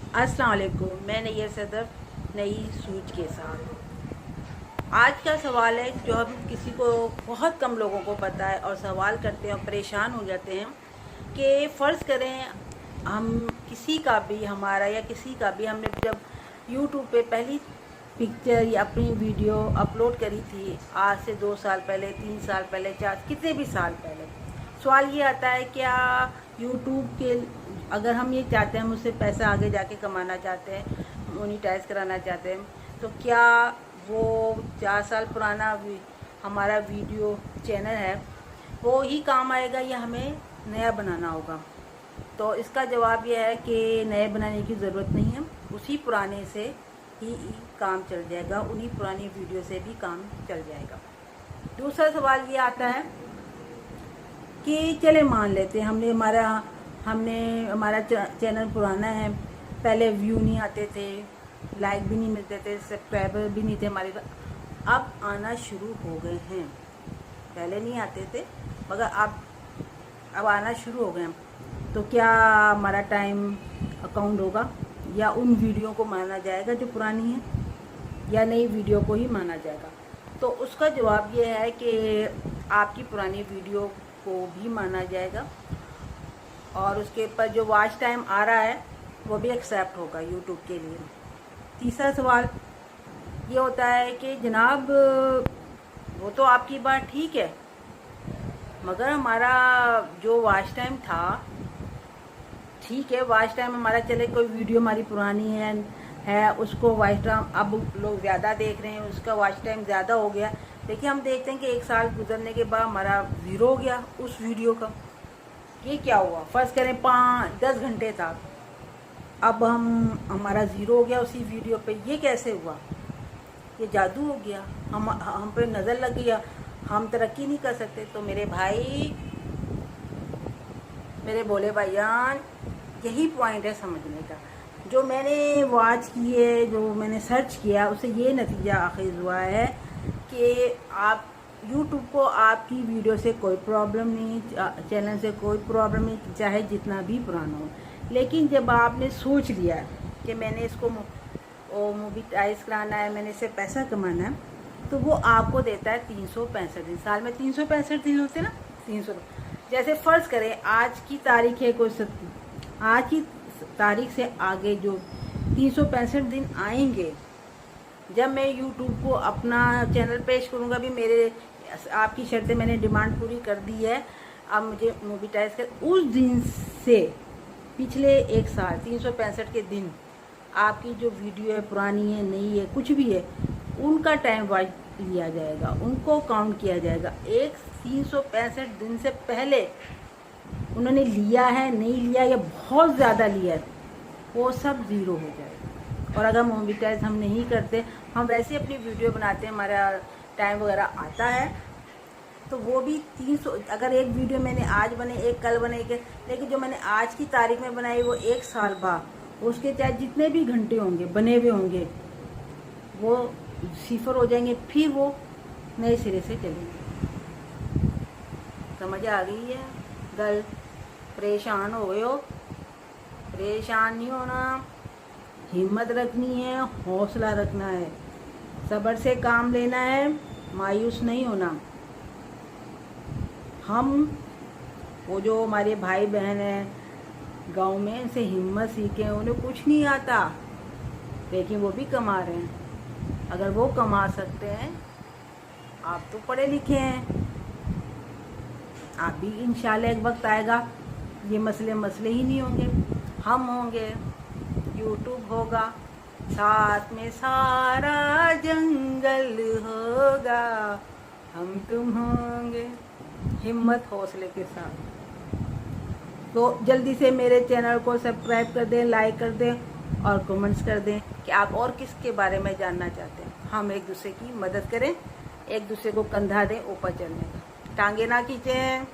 अस्सलाम वालेकुम। मैं नैयर सदर नई सूझ के साथ। आज का सवाल है जो हम किसी को बहुत कम लोगों को पता है और सवाल करते हैं और परेशान हो जाते हैं कि फ़र्ज़ करें हम किसी का भी हमारा या किसी का भी हमने जब यूट्यूब पे पहली पिक्चर या अपनी वीडियो अपलोड करी थी आज से 2 साल पहले, 3 साल पहले, 4 कितने भी साल पहले, सवाल ये आता है क्या यूट्यूब के अगर हम ये चाहते हैं हम उससे पैसा आगे जाके कमाना चाहते हैं, मोनिटाइज कराना चाहते हैं, तो क्या वो 4 साल पुराना हमारा वीडियो चैनल है वो ही काम आएगा या हमें नया बनाना होगा? तो इसका जवाब यह है कि नए बनाने की ज़रूरत नहीं है, उसी पुराने से ही काम चल जाएगा, उन्हीं पुरानी वीडियो से भी काम चल जाएगा। दूसरा सवाल ये आता है कि चले मान लेते हैं हमने हमारा चैनल पुराना है, पहले व्यू नहीं आते थे, लाइक भी नहीं मिलते थे, सब्सक्राइबर भी नहीं थे हमारे, अब आना शुरू हो गए हैं। पहले नहीं आते थे मगर अब आना शुरू हो गए हैं। तो क्या हमारा टाइम अकाउंट होगा या उन वीडियो को माना जाएगा जो पुरानी है, या नई वीडियो को ही माना जाएगा? तो उसका जवाब ये है कि आपकी पुरानी वीडियो को भी माना जाएगा और उसके ऊपर जो वॉच टाइम आ रहा है वो भी एक्सेप्ट होगा यूट्यूब के लिए। तीसरा सवाल ये होता है कि जनाब वो तो आपकी बात ठीक है मगर हमारा जो वॉच टाइम था, ठीक है वॉच टाइम हमारा चले, कोई वीडियो हमारी पुरानी है उसको वॉच टाइम अब लोग ज़्यादा देख रहे हैं, उसका वॉच टाइम ज़्यादा हो गया। देखिए हम देखते हैं कि 1 साल गुजरने के बाद हमारा ज़ीरो हो गया उस वीडियो का। ये क्या हुआ? फ़र्ज़ करें 5-10 घंटे था, अब हमारा ज़ीरो हो गया उसी वीडियो पे। ये कैसे हुआ? ये जादू हो गया, हम पे नज़र लग गया, हम तरक्की नहीं कर सकते। तो मेरे भाई, मेरे बोले भाईजान, यही पॉइंट है समझने का। जो मैंने वॉच की है, जो मैंने सर्च किया, उससे ये नतीजा आखिर हुआ है कि आप यूट्यूब को आपकी वीडियो से कोई प्रॉब्लम नहीं, चैनल से कोई प्रॉब्लम नहीं, चाहे जितना भी पुराना हो। लेकिन जब आपने सोच लिया कि मैंने इसको मोनेटाइज कराना है, मैंने इससे पैसा कमाना है, तो वो आपको देता है 365 दिन। साल में 365 दिन होते ना, 300। जैसे फ़र्ज़ करें आज की तारीख है कोई आज की तारीख से आगे जो 365 दिन आएंगे, जब मैं यूट्यूब को अपना चैनल पेश करूँगा, भी मेरे आपकी शर्तें मैंने डिमांड पूरी कर दी है, अब मुझे मोनेटाइज कर, उस दिन से पिछले 1 साल 365 के दिन आपकी जो वीडियो है, पुरानी है, नई है, कुछ भी है, उनका टाइम वाइज लिया जाएगा, उनको काउंट किया जाएगा। एक 365 दिन से पहले उन्होंने लिया है, नहीं लिया या बहुत ज़्यादा लिया है, वो सब ज़ीरो हो जाएगा। और अगर मोनेटाइज हम नहीं करते, हम वैसे अपनी वीडियो बनाते हैं, हमारा टाइम वगैरह आता है, तो वो भी 300, अगर एक वीडियो मैंने आज बने, एक कल बने, लेकिन जो मैंने आज की तारीख में बनाई वो 1 साल बाद, उसके चाहे जितने भी घंटे होंगे बने हुए होंगे वो सिफर हो जाएंगे, फिर वो नए सिरे से चलेंगे। समझ आ गई है गल? परेशान हो गए हो? परेशान नहीं होना, हिम्मत रखनी है, हौसला रखना है, सब्र से काम लेना है, मायूस नहीं होना। हम वो जो हमारे भाई बहन हैं गांव में, से हिम्मत सीखें, उन्हें कुछ नहीं आता लेकिन वो भी कमा रहे हैं। अगर वो कमा सकते हैं, आप तो पढ़े लिखे हैं, आप भी इंशाल्लाह एक वक्त आएगा ये मसले ही नहीं होंगे, हम होंगे, यूट्यूब होगा, साथ में सारा जंगल होगा, हम तुम होंगे, हिम्मत हौसले के साथ। तो जल्दी से मेरे चैनल को सब्सक्राइब कर दें, लाइक कर दें और कमेंट्स कर दें कि आप और किसके बारे में जानना चाहते हैं। हम एक दूसरे की मदद करें, एक दूसरे को कंधा दें ऊपर चढ़ने का, टांगे ना खींचें।